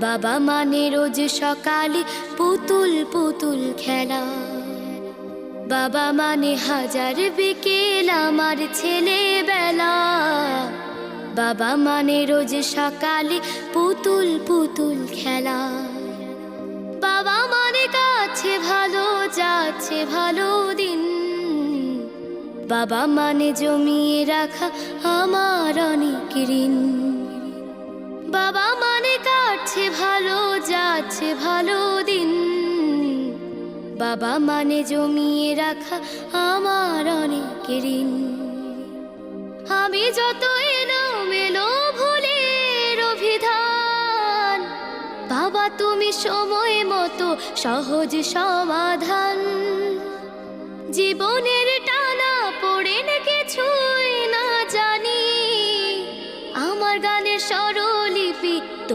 বাবা মানে রোজ সকালে পুতুল পুতুল খেলা, বাবা মানে হাজার বিকেল আমার ছেলেবেলা। বাবা মানে রোজ সকালে পুতুল পুতুল খেলা, বাবা মানে কাছে ভালো যাচ্ছে ভালো দিন, বাবা মানে জমিয়ে রাখা আমার অনেক ঋণ। বাবা মানে কাটছে ভালো যাচ্ছে ভালো দিন, বাবা মানে জমিয়ে রাখা আমার অনেক ঋণ। আমি যত এলোমেলো ভুলের অভিধান, বাবা তুমি সময় মতো সহজ সমাধান। জীবনের টানা পড়ে কিছুই না জানি, আমার গানের স্বর